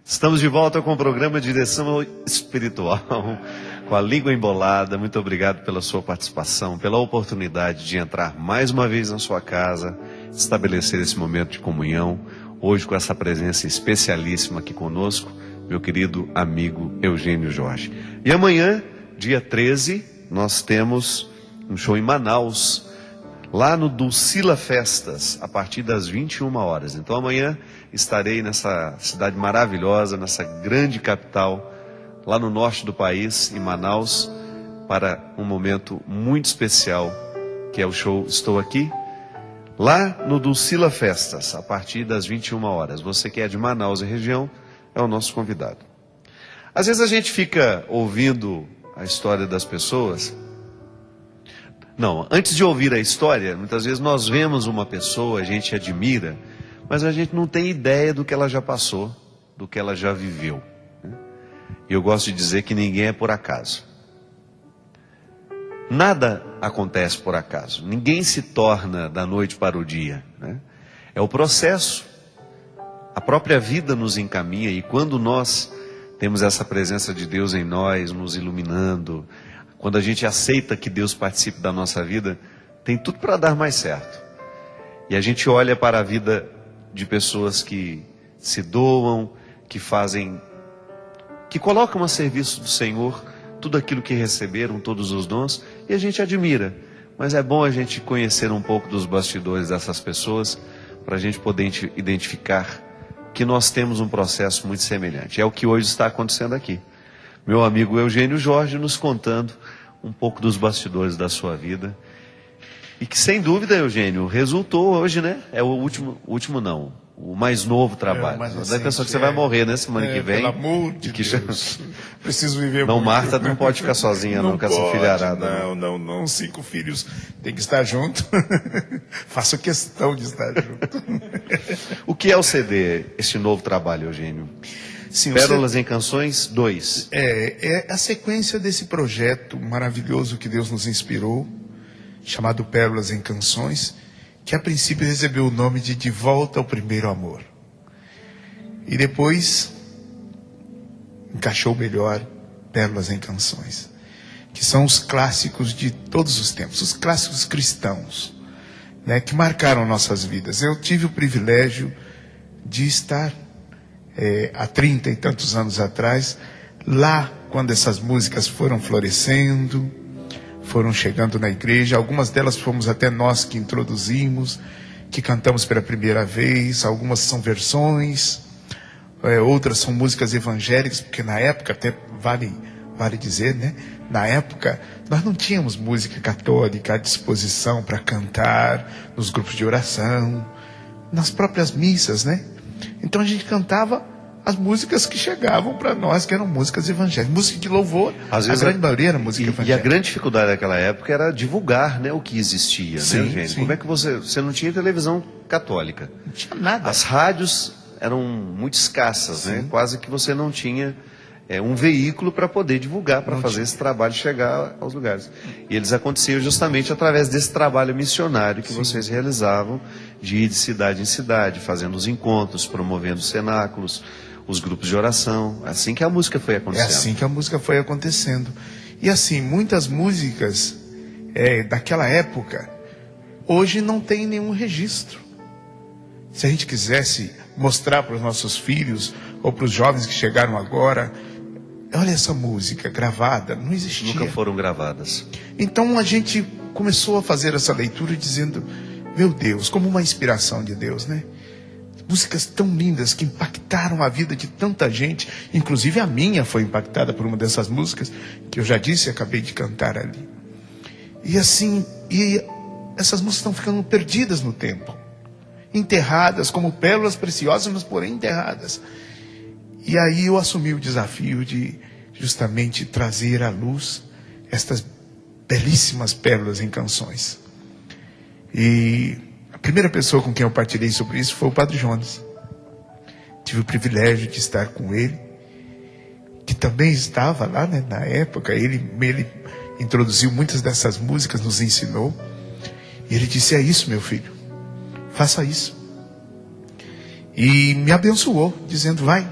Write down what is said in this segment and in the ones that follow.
Estamos de volta com o programa Direção Espiritual, com a língua embolada. Muito obrigado pela sua participação, pela oportunidade de entrar mais uma vez na sua casa, estabelecer esse momento de comunhão, hoje com essa presença especialíssima aqui conosco, meu querido amigo Eugênio Jorge. E amanhã, dia 13, nós temos um show em Manaus, lá no Dulcila Festas, a partir das 21 horas. Então amanhã estarei nessa cidade maravilhosa, nessa grande capital, lá no norte do país, em Manaus, para um momento muito especial, que é o show Estou Aqui, lá no Dulcila Festas, a partir das 21 horas. Você que é de Manaus e região, é o nosso convidado. Às vezes a gente fica ouvindo a história das pessoas. Não, antes de ouvir a história, muitas vezes nós vemos uma pessoa, a gente admira, mas a gente não tem ideia do que ela já passou, do que ela já viveu. E eu gosto de dizer que ninguém é por acaso. Nada acontece por acaso. Ninguém se torna da noite para o dia, né? É o processo. A própria vida nos encaminha, e quando nós temos essa presença de Deus em nós, nos iluminando, quando a gente aceita que Deus participe da nossa vida, tem tudo para dar mais certo. E a gente olha para a vida de pessoas que se doam, que fazem, que colocam a serviço do Senhor tudo aquilo que receberam, todos os dons, e a gente admira. Mas é bom a gente conhecer um pouco dos bastidores dessas pessoas, para a gente poder identificar que nós temos um processo muito semelhante. É o que hoje está acontecendo aqui. Meu amigo Eugênio Jorge nos contando um pouco dos bastidores da sua vida. E que sem dúvida, Eugênio, resultou hoje, né? É o mais novo trabalho. Dá a impressão que você vai morrer, né, semana que vem. Pelo amor de Deus. Preciso viver não, muito. Marta não pode ficar sozinha não com essa filharada. Não, 5 filhos tem que estar junto. Faço questão de estar junto. O que é o CD, este novo trabalho, Eugênio? Sim, Pérolas em Canções 2. É a sequência desse projeto maravilhoso que Deus nos inspirou, chamado Pérolas em Canções, que a princípio recebeu o nome de Volta ao Primeiro Amor. E depois encaixou melhor Pérolas em Canções, que são os clássicos de todos os tempos, os clássicos cristãos, né, que marcaram nossas vidas. Eu tive o privilégio de estar há 30 e tantos anos atrás, lá quando essas músicas foram florescendo, foram chegando na igreja. Algumas delas fomos até nós que introduzimos, que cantamos pela primeira vez. Algumas são versões, outras são músicas evangélicas, porque na época, até vale dizer, né? Na época nós não tínhamos música católica à disposição para cantar nos grupos de oração, nas próprias missas, né? Então a gente cantava as músicas que chegavam para nós, que eram músicas evangélicas, música de louvor. Às vezes a grande maioria era música evangélica. E a grande dificuldade daquela época era divulgar, né, o que existia, sim, né, gente? Sim. Como é que você não tinha televisão católica? Não tinha nada. As rádios eram muito escassas, né? Quase que você não tinha um veículo para poder divulgar, para fazer esse trabalho chegar aos lugares. E eles aconteciam justamente através desse trabalho missionário que vocês realizavam, de ir de cidade em cidade, fazendo os encontros, promovendo cenáculos, os grupos de oração. Assim que a música foi acontecendo. É assim que a música foi acontecendo. E assim, muitas músicas daquela época, hoje não tem nenhum registro. Se a gente quisesse mostrar para os nossos filhos, ou para os jovens que chegaram agora, olha essa música gravada, não existia. Nunca foram gravadas. Então a gente começou a fazer essa leitura dizendo, meu Deus, como uma inspiração de Deus, né? Músicas tão lindas que impactaram a vida de tanta gente, inclusive a minha foi impactada por uma dessas músicas, que eu já disse e acabei de cantar ali. E assim, essas músicas estão ficando perdidas no tempo, enterradas como pérolas preciosas, mas porém enterradas. E aí eu assumi o desafio de justamente trazer à luz estas belíssimas pérolas em canções. E a primeira pessoa com quem eu partilhei sobre isso foi o Padre Jones. Tive o privilégio de estar com ele, que também estava lá, né, na época. Ele introduziu muitas dessas músicas, nos ensinou. E ele disse, é isso, meu filho, faça isso. E me abençoou, dizendo, vai,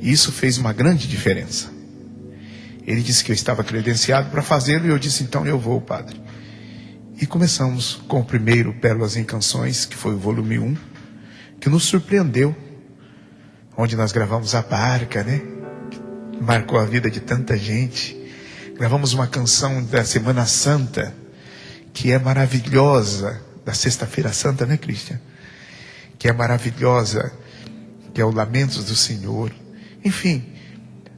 E isso fez uma grande diferença. Ele disse que eu estava credenciado para fazê-lo, e eu disse, então eu vou, padre. E começamos com o primeiro Pérolas em Canções, que foi o volume 1, que nos surpreendeu, onde nós gravamos a barca, né? Que marcou a vida de tanta gente. Gravamos uma canção da Semana Santa, que é maravilhosa, da Sexta-feira Santa, né, Cristian? Que é maravilhosa, que é o Lamentos do Senhor. Enfim,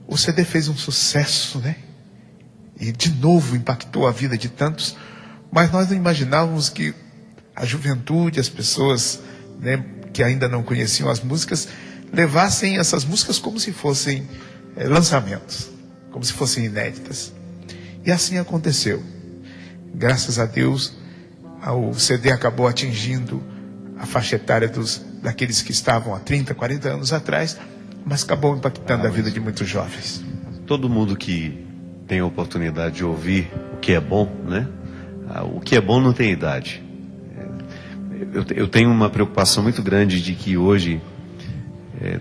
o CD fez um sucesso, né? E de novo impactou a vida de tantos, mas nós não imaginávamos que a juventude, as pessoas, né, que ainda não conheciam as músicas, levassem essas músicas como se fossem lançamentos, como se fossem inéditas. E assim aconteceu. Graças a Deus, o CD acabou atingindo a faixa etária daqueles que estavam há 30, 40 anos atrás, mas acabou impactando a vida de muitos jovens. Todo mundo que tem a oportunidade de ouvir o que é bom, né? O que é bom não tem idade. Eu tenho uma preocupação muito grande de que hoje,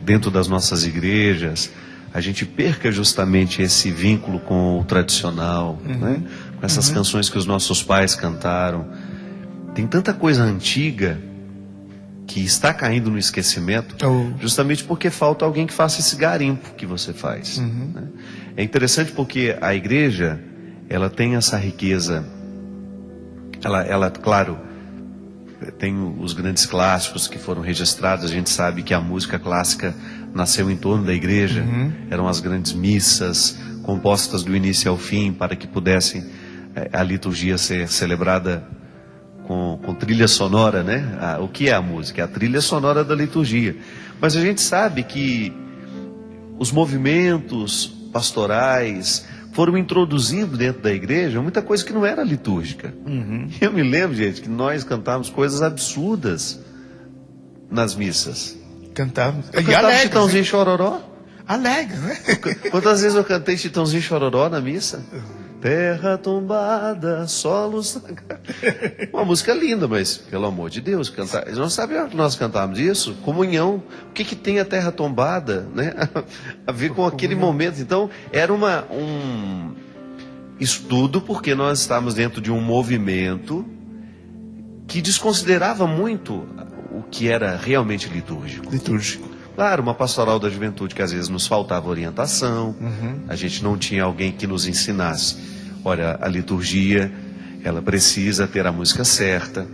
dentro das nossas igrejas, a gente perca justamente esse vínculo com o tradicional, né? Com essas canções que os nossos pais cantaram. Tem tanta coisa antiga que está caindo no esquecimento, justamente porque falta alguém que faça esse garimpo que você faz. Né? É interessante porque a igreja, ela tem essa riqueza, ela, claro, tem os grandes clássicos que foram registrados. A gente sabe que a música clássica nasceu em torno da igreja, eram as grandes missas, compostas do início ao fim, para que pudessem a liturgia ser celebrada com trilha sonora, né? O que é a música? É a trilha sonora da liturgia. Mas a gente sabe que os movimentos pastorais foram introduzindo dentro da igreja muita coisa que não era litúrgica. Eu me lembro, gente, que nós cantávamos coisas absurdas nas missas. Cantávamos. Eu cantava Chitãozinho Chororó. Alegre, né? Quantas vezes eu cantei Chitãozinho Chororó na missa? Terra tombada, solo sagrado. Uma música linda, mas, pelo amor de Deus, cantar. Eles não sabem que nós cantávamos isso? Comunhão. O que tem a terra tombada, né? A ver com aquele momento. Então, era um estudo, porque nós estávamos dentro de um movimento que desconsiderava muito o que era realmente litúrgico. Claro, uma pastoral da juventude que às vezes nos faltava orientação, a gente não tinha alguém que nos ensinasse. Olha, a liturgia, ela precisa ter a música certa.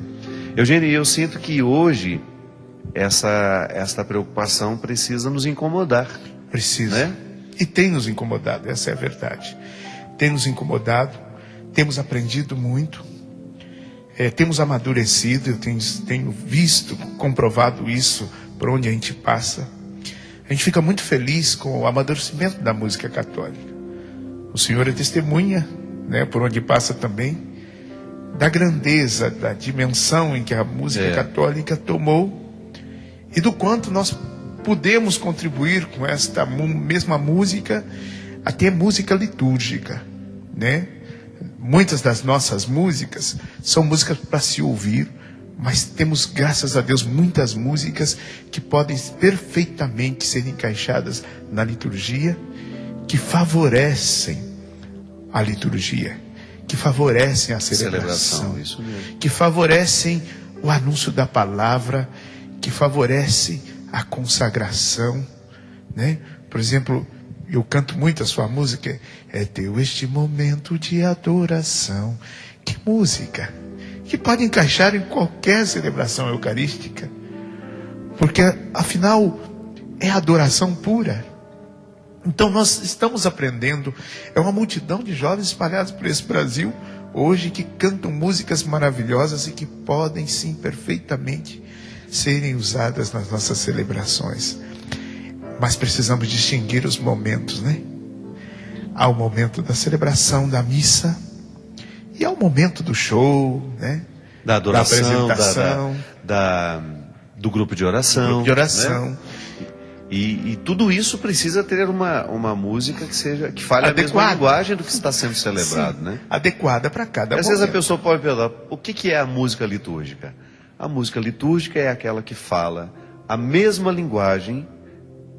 Eugênio, eu sinto que hoje essa preocupação precisa nos incomodar. Precisa. Né? E tem nos incomodado, essa é a verdade. Tem nos incomodado, temos aprendido muito, temos amadurecido, eu tenho visto, comprovado isso por onde a gente passa. A gente fica muito feliz com o amadurecimento da música católica. O Senhor é testemunha, né, por onde passa também, da grandeza, da dimensão em que a música católica tomou e do quanto nós podemos contribuir com esta mesma música, até música litúrgica, né? Muitas das nossas músicas são músicas para se ouvir, mas temos, graças a Deus, muitas músicas que podem perfeitamente ser encaixadas na liturgia, que favorecem a liturgia, que favorecem a celebração, isso mesmo. Que favorecem o anúncio da palavra, que favorecem a consagração, né? Por exemplo, eu canto muito a sua música, é teu este momento de adoração. Que música! Que pode encaixar em qualquer celebração eucarística, porque afinal é adoração pura. Então nós estamos aprendendo, é uma multidão de jovens espalhados por esse Brasil hoje que cantam músicas maravilhosas e que podem sim perfeitamente serem usadas nas nossas celebrações. Mas precisamos distinguir os momentos, né? Há o momento da celebração da missa, e é o momento do show, né? Da adoração, da apresentação, do grupo de oração. Né? E tudo isso precisa ter uma música que fale a mesma linguagem do que está sendo celebrado. Sim, né? Adequada para cada momento. Às vezes a pessoa pode perguntar, o que é a música litúrgica? A música litúrgica é aquela que fala a mesma linguagem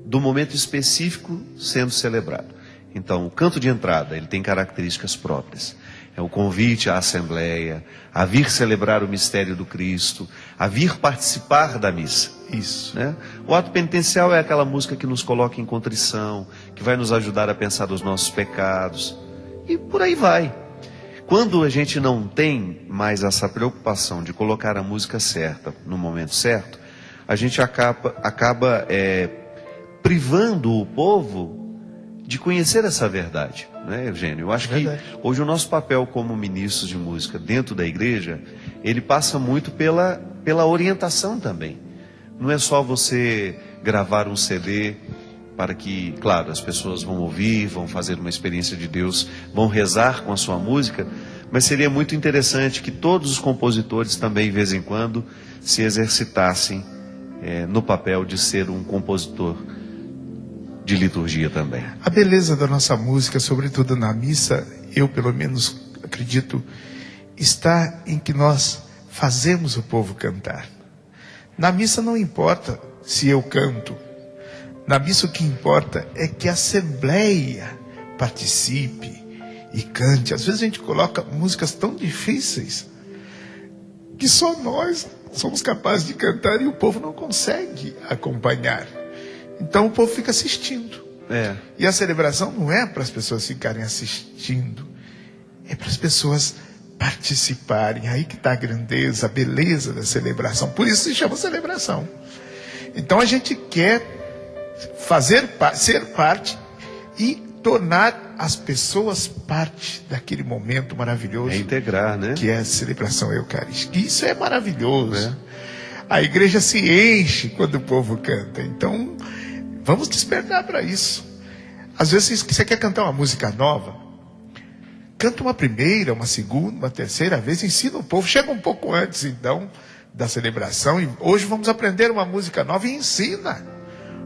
do momento específico sendo celebrado. Então, o canto de entrada, ele tem características próprias. É o convite à assembleia, a vir celebrar o mistério do Cristo, a vir participar da missa. Isso. Né? O ato penitencial é aquela música que nos coloca em contrição, que vai nos ajudar a pensar dos nossos pecados. E por aí vai. Quando a gente não tem mais essa preocupação de colocar a música certa no momento certo, a gente acaba privando o povo de conhecer essa verdade, né, Eugênio? Eu acho que hoje o nosso papel como ministros de música dentro da igreja, ele passa muito pela orientação também. Não é só você gravar um CD para que, claro, as pessoas vão ouvir, vão fazer uma experiência de Deus, vão rezar com a sua música, mas seria muito interessante que todos os compositores também, de vez em quando, se exercitassem no papel de ser um compositor de liturgia também. A beleza da nossa música, sobretudo na missa, eu pelo menos acredito, está em que nós fazemos o povo cantar. Na missa não importa se eu canto. Na missa o que importa é que a assembleia participe e cante. Às vezes a gente coloca músicas tão difíceis que só nós somos capazes de cantar e o povo não consegue acompanhar. Então o povo fica assistindo. E a celebração não é para as pessoas ficarem assistindo, é para as pessoas participarem. Aí que está a grandeza, a beleza da celebração. Por isso se chama celebração. Então a gente quer ser parte e tornar as pessoas parte daquele momento maravilhoso. Integrar, né? Que é a celebração eucarística. Isso é maravilhoso. A igreja se enche quando o povo canta. Então, vamos despertar para isso. Às vezes você quer cantar uma música nova, canta uma primeira, uma segunda, uma terceira vez, ensina o povo. Chega um pouco antes, então, da celebração. E hoje vamos aprender uma música nova e ensina.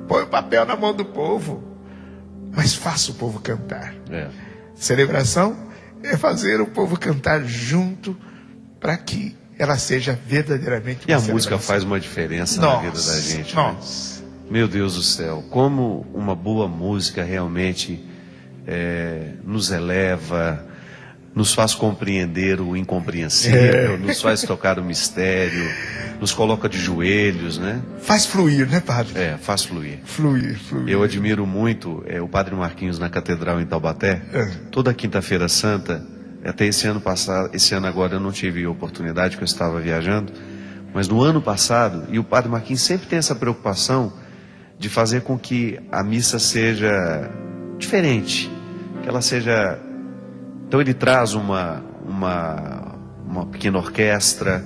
Põe o papel na mão do povo. Mas faça o povo cantar. Celebração é fazer o povo cantar junto para que ela seja verdadeiramente uma E a música faz uma diferença na vida da gente. Nossa. Né? Meu Deus do céu, como uma boa música realmente nos eleva, nos faz compreender o incompreensível, nos faz tocar o mistério, nos coloca de joelhos, né? Faz fluir, né, padre? Faz fluir. Fluir. Eu admiro muito o Padre Marquinhos na Catedral em Taubaté. Toda quinta-feira santa, até esse ano passado, esse ano agora eu não tive oportunidade, porque eu estava viajando, mas no ano passado, e o Padre Marquinhos sempre tem essa preocupação de fazer com que a missa seja diferente, que ela seja... Então ele traz uma pequena orquestra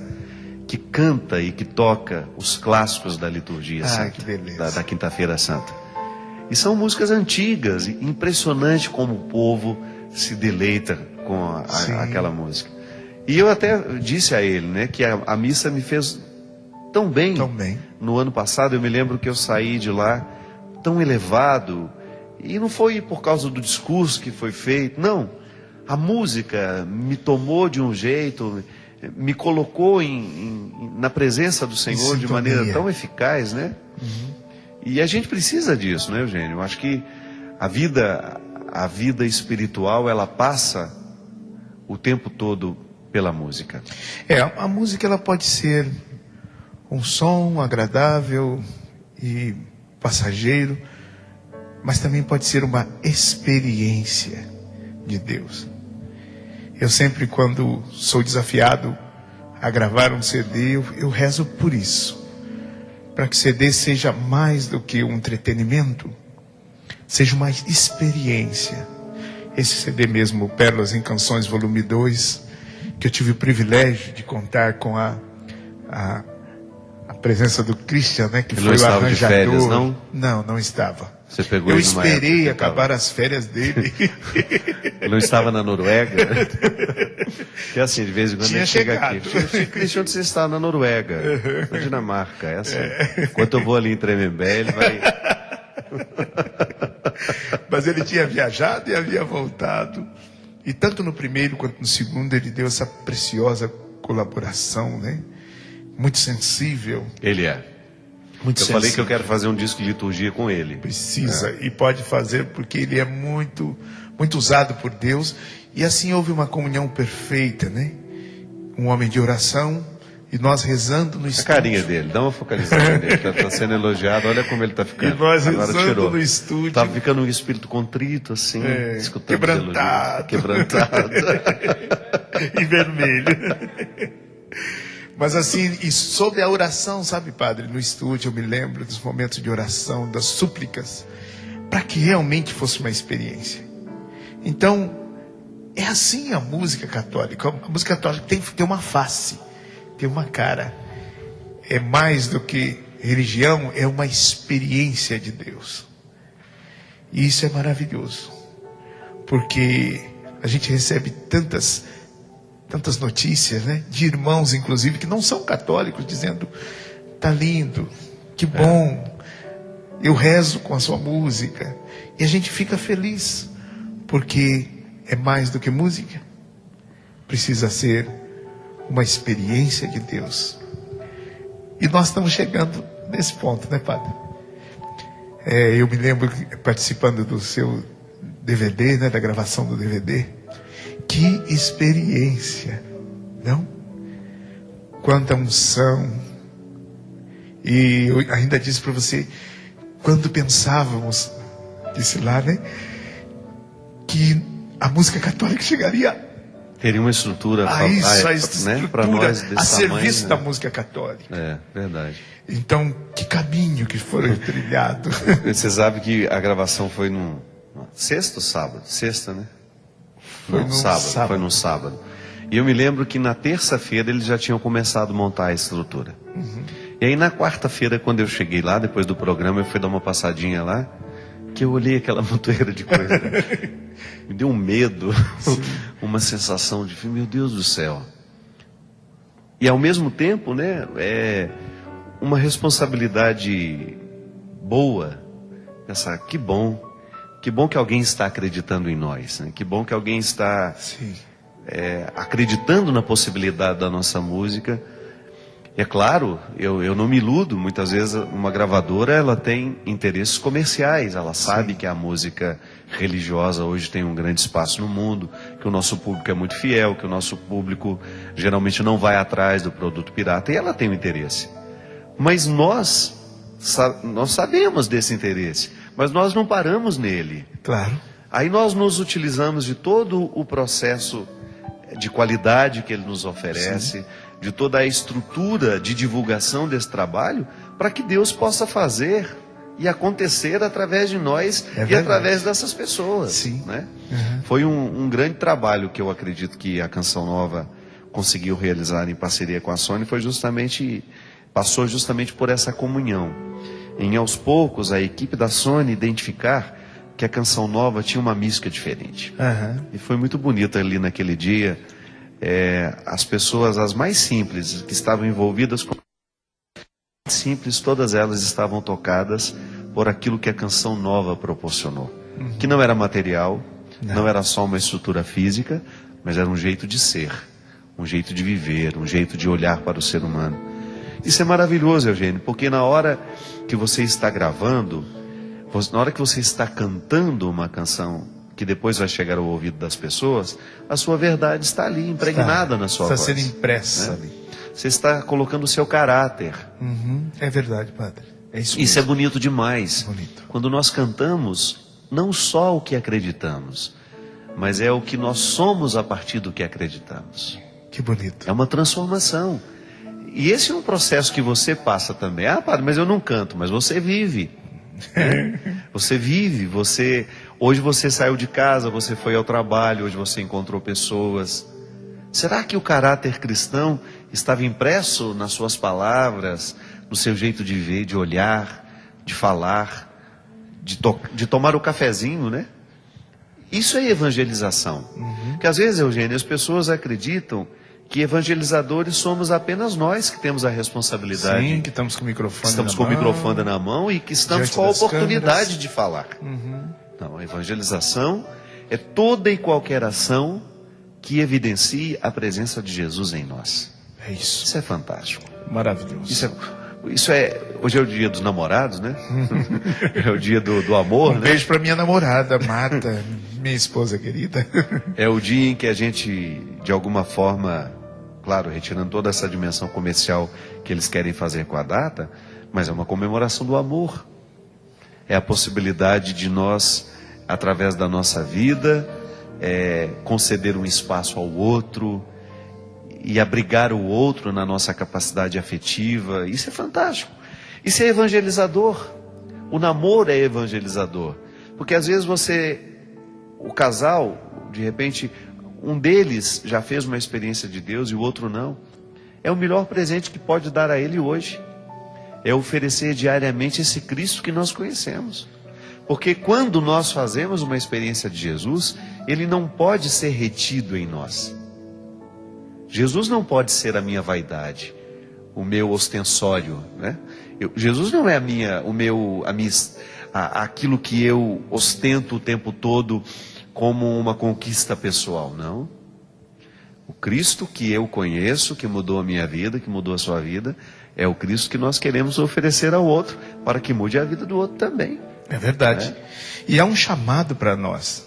que canta e que toca os clássicos da liturgia santa, que beleza. da Quinta-feira Santa. E são músicas antigas, e impressionante como o povo se deleita com aquela música. E eu até disse a ele, né, que a missa me fez tão bem. No ano passado eu me lembro que eu saí de lá tão elevado, e não foi por causa do discurso que foi feito, não. A música me tomou de um jeito, me colocou na presença do Senhor de maneira tão eficaz, né? E a gente precisa disso, né, Eugênio? Eu acho que a vida espiritual, ela passa o tempo todo pela música. A música ela pode ser um som agradável e passageiro, mas também pode ser uma experiência de Deus. Eu sempre, quando sou desafiado a gravar um CD, eu rezo por isso. Para que o CD seja mais do que um entretenimento, seja uma experiência. Esse CD mesmo, Pérolas em Canções, volume 2, que eu tive o privilégio de contar com a presença do Christian, né, que foi o arranjador. De férias, não? Não estava. Você pegou eu esperei acabar as férias dele. Ele não estava na Noruega? Que assim, de vez em quando ele chega aqui. Christian, você está na Noruega, na Dinamarca. É assim. Enquanto eu vou ali em Tremembé, ele vai... Mas ele tinha viajado e havia voltado. E tanto no primeiro quanto no segundo ele deu essa preciosa colaboração, né? Muito sensível. Ele é. Muito Eu falei sensível. que eu quero fazer um disco de liturgia com ele. Precisa e pode fazer porque ele é muito usado por Deus, e assim houve uma comunhão perfeita, né? Um homem de oração e nós rezando no A estúdio. carinha dele, dá uma focalizada nele. Tá sendo elogiado, olha como ele tá ficando. E nós Agora rezando tirou. no estúdio. Tava ficando um espírito contrito, assim, escutando quebrantado. Quebrantado. E vermelho. Mas assim, e sob a oração, sabe, padre, no estúdio eu me lembro dos momentos de oração, das súplicas, para que realmente fosse uma experiência. Então, é assim a música católica. A música católica tem que ter uma face, tem uma cara. É mais do que religião, é uma experiência de Deus. E isso é maravilhoso, porque a gente recebe tantas notícias, né, de irmãos, inclusive, que não são católicos, dizendo: tá lindo, que bom, eu rezo com a sua música. E a gente fica feliz, porque é mais do que música, precisa ser uma experiência de Deus. E nós estamos chegando nesse ponto, né, padre? Eu me lembro participando do seu DVD, né, da gravação do DVD. Que experiência, não? Quanta unção. E eu ainda disse para você, quando pensávamos, disse lá, né, que a música católica chegaria Teria uma estrutura estrutura, né, para nós desse a serviço tamanho, da né? música católica. É, verdade. Então, que caminho que foi trilhado. Você sabe que a gravação foi no sexta ou sábado? Sexta, né? Foi Não, no sábado. sábado. Foi no sábado. E eu me lembro que na terça-feira eles já tinham começado a montar a estrutura. E aí na quarta-feira, quando eu cheguei lá, depois do programa, eu fui dar uma passadinha lá, que eu olhei aquela montoeira de coisa. Me deu um medo, uma sensação de, meu Deus do céu. E ao mesmo tempo, né, é uma responsabilidade boa. Pensar, que bom que alguém está acreditando em nós, né? Que bom que alguém está Sim. acreditando na possibilidade da nossa música. É claro, eu não me iludo, muitas vezes uma gravadora ela tem interesses comerciais, ela sabe que a música religiosa hoje tem um grande espaço no mundo, que o nosso público é muito fiel, que o nosso público geralmente não vai atrás do produto pirata, e ela tem um interesse. Mas nós sabemos desse interesse, mas nós não paramos nele. Claro. Aí nós nos utilizamos de todo o processo de qualidade que ele nos oferece, de toda a estrutura de divulgação desse trabalho, para que Deus possa fazer e acontecer através de nós e através dessas pessoas. Sim. Né? Foi um grande trabalho que eu acredito que a Canção Nova conseguiu realizar em parceria com a Sony, passou justamente por essa comunhão. Em aos poucos a equipe da Sony identificar que a Canção Nova tinha uma mística diferente. E foi muito bonito ali naquele dia. As pessoas, as mais simples, que estavam envolvidas com simples, todas elas estavam tocadas por aquilo que a Canção Nova proporcionou. Que não era material, não era só uma estrutura física, mas era um jeito de ser, um jeito de viver, um jeito de olhar para o ser humano. Isso é maravilhoso, Eugênio, porque na hora que você está gravando, na hora que você está cantando uma canção que depois vai chegar ao ouvido das pessoas, a sua verdade está ali, impregnada na sua voz. Está sendo impressa ali. Você está colocando o seu caráter. É verdade, padre. É isso é bonito demais. Bonito. Quando nós cantamos, não só o que acreditamos, mas é o que nós somos a partir do que acreditamos. Que bonito. É uma transformação. E esse é um processo que você passa também. Ah, padre, mas eu não canto, mas você vive. Você vive, hoje você saiu de casa, você foi ao trabalho, hoje você encontrou pessoas. Será que o caráter cristão estava impresso nas suas palavras, no seu jeito de ver, de olhar, de falar, de tomar o cafezinho, né? Isso é evangelização. Porque às vezes, Eugênio, as pessoas acreditam que evangelizadores somos apenas nós que temos a responsabilidade. Sim, que estamos com o microfone na mão e que estamos com a oportunidade de falar. Não, a evangelização é toda e qualquer ação que evidencie a presença de Jesus em nós. É isso. Isso é fantástico. Maravilhoso. Isso é hoje é o dia dos namorados, né? É o dia do amor, né? Beijo para minha namorada, Marta, minha esposa querida. É o dia em que a gente, de alguma forma, claro, retirando toda essa dimensão comercial que eles querem fazer com a data, mas é uma comemoração do amor. É a possibilidade de nós, através da nossa vida, conceder um espaço ao outro e abrigar o outro na nossa capacidade afetiva. Isso é fantástico. Isso é evangelizador. O namoro é evangelizador. Porque às vezes o casal, de repente, um deles já fez uma experiência de Deus e o outro não. É o melhor presente que pode dar a ele hoje. É oferecer diariamente esse Cristo que nós conhecemos. Porque quando nós fazemos uma experiência de Jesus, Ele não pode ser retido em nós. Jesus não pode ser a minha vaidade, o meu ostensório, né? Jesus não é aquilo que eu ostento o tempo todo como uma conquista pessoal, não. O Cristo que eu conheço, que mudou a minha vida, que mudou a sua vida, é o Cristo que nós queremos oferecer ao outro, para que mude a vida do outro também. É verdade. E há um chamado para nós,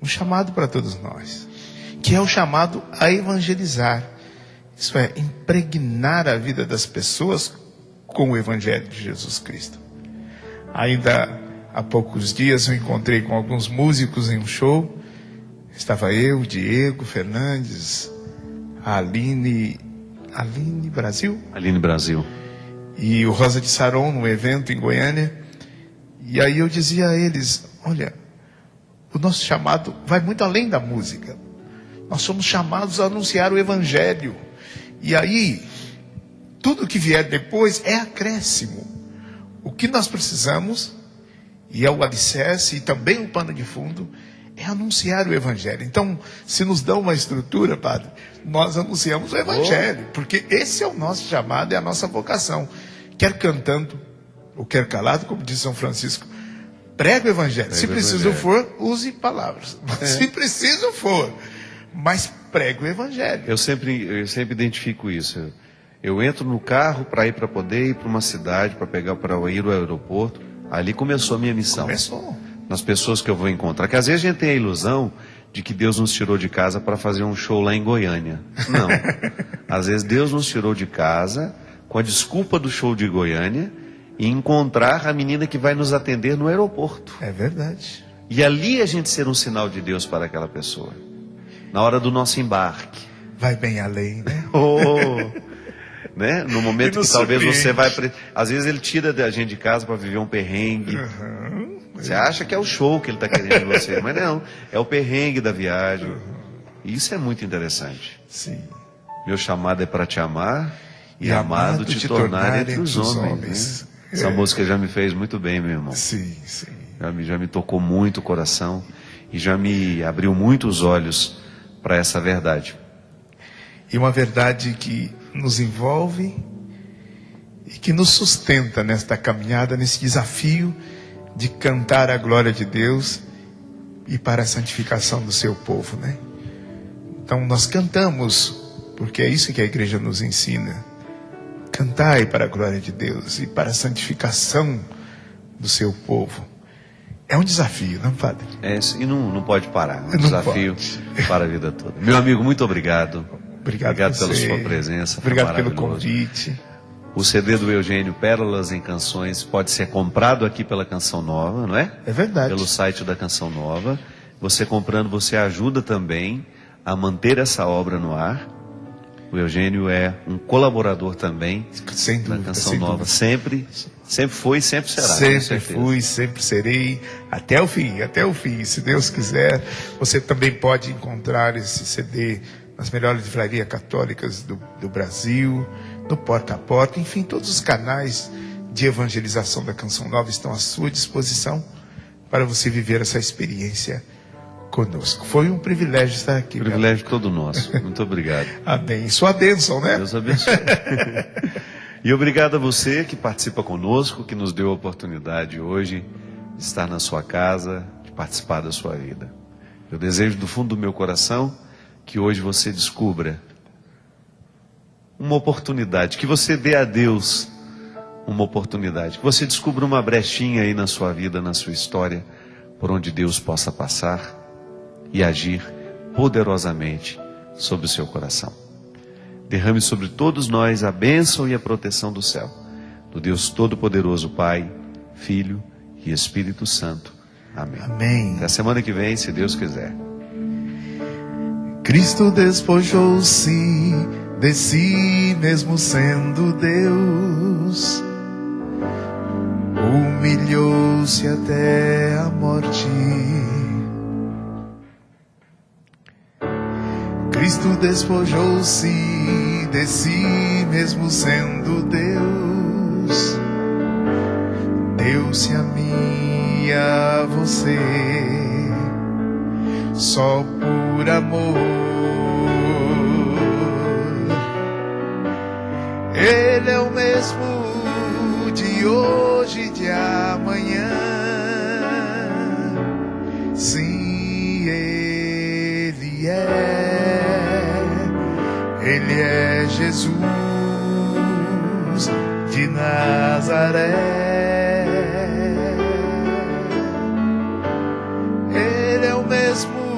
um chamado para todos nós, que é o chamado a evangelizar. Isso é, impregnar a vida das pessoas com o Evangelho de Jesus Cristo. Ainda há poucos dias eu encontrei com alguns músicos em um show. Estava eu, Diego Fernandes, a Aline Brasil. E o Rosa de Saron, no evento em Goiânia. E aí eu dizia a eles, olha, o nosso chamado vai muito além da música. Nós somos chamados a anunciar o Evangelho. E aí, tudo que vier depois é acréscimo. O que nós precisamos, e é o alicerce e também o pano de fundo, é anunciar o Evangelho. Então, se nos dão uma estrutura, padre, nós anunciamos o Evangelho, porque esse é o nosso chamado, é a nossa vocação. Quer cantando, ou quer calado, como diz São Francisco, prega o Evangelho. Se preciso for, use palavras. Se preciso for, mas prega o Evangelho. Eu sempre identifico isso. Eu entro no carro para poder ir para uma cidade, para ir ao aeroporto. Ali começou a minha missão. Começou. Nas pessoas que eu vou encontrar. Que às vezes a gente tem a ilusão de que Deus nos tirou de casa para fazer um show lá em Goiânia. Não. Às vezes Deus nos tirou de casa com a desculpa do show de Goiânia e encontrar a menina que vai nos atender no aeroporto. É verdade. E ali a gente ser um sinal de Deus para aquela pessoa. Na hora do nosso embarque. Vai bem além, né? Né? No momento que talvez você vai... Às vezes ele tira a gente de casa para viver um perrengue. Você acha que é o show que ele está querendo de você, mas não. É o perrengue da viagem. E isso é muito interessante. Sim. Meu chamado é para te amar e amado te tornar entre os homens. Né? Essa música já me fez muito bem, meu irmão. Sim, sim. Já me tocou muito o coração e já me abriu muito os olhos para essa verdade. E uma verdade que nos envolve e que nos sustenta nesta caminhada, nesse desafio de cantar a glória de Deus e para a santificação do seu povo, né? Então nós cantamos, porque é isso que a igreja nos ensina. Cantai para a glória de Deus e para a santificação do seu povo. É um desafio, não, padre? E não pode parar. É um desafio para a vida toda. Meu amigo, muito obrigado. Obrigado pela sua presença. Obrigado pelo convite. O CD do Eugênio, Pérolas em Canções, pode ser comprado aqui pela Canção Nova, não é? É verdade. Pelo site da Canção Nova. Você comprando, você ajuda também a manter essa obra no ar. O Eugênio é um colaborador também da Canção Nova. Sempre foi e sempre será. Sempre fui, sempre serei, até o fim, se Deus quiser. Você também pode encontrar esse CD nas melhores livrarias católicas do Brasil, no Porta a Porta, enfim, todos os canais de evangelização da Canção Nova estão à sua disposição para você viver essa experiência conosco. Foi um privilégio estar aqui. Privilégio todo nosso. Muito obrigado. Amém. Sua bênção, né? Deus abençoe. E obrigado a você que participa conosco, que nos deu a oportunidade hoje de estar na sua casa, de participar da sua vida. Eu desejo do fundo do meu coração que hoje você descubra uma oportunidade, que você dê a Deus uma oportunidade, que você descubra uma brechinha aí na sua vida, na sua história, por onde Deus possa passar e agir poderosamente sobre o seu coração. Derrame sobre todos nós a bênção e a proteção do céu, do Deus Todo-Poderoso, Pai, Filho e Espírito Santo. Amém. Amém. Até a semana que vem, se Deus quiser. Cristo despojou-se de si mesmo sendo Deus, humilhou-se até a morte. Cristo despojou-se de si mesmo sendo Deus, deu-se a mim e a você, só por amor. Ele é o mesmo de hoje e de amanhã. Sim, Ele é Jesus de Nazaré. Ele é o mesmo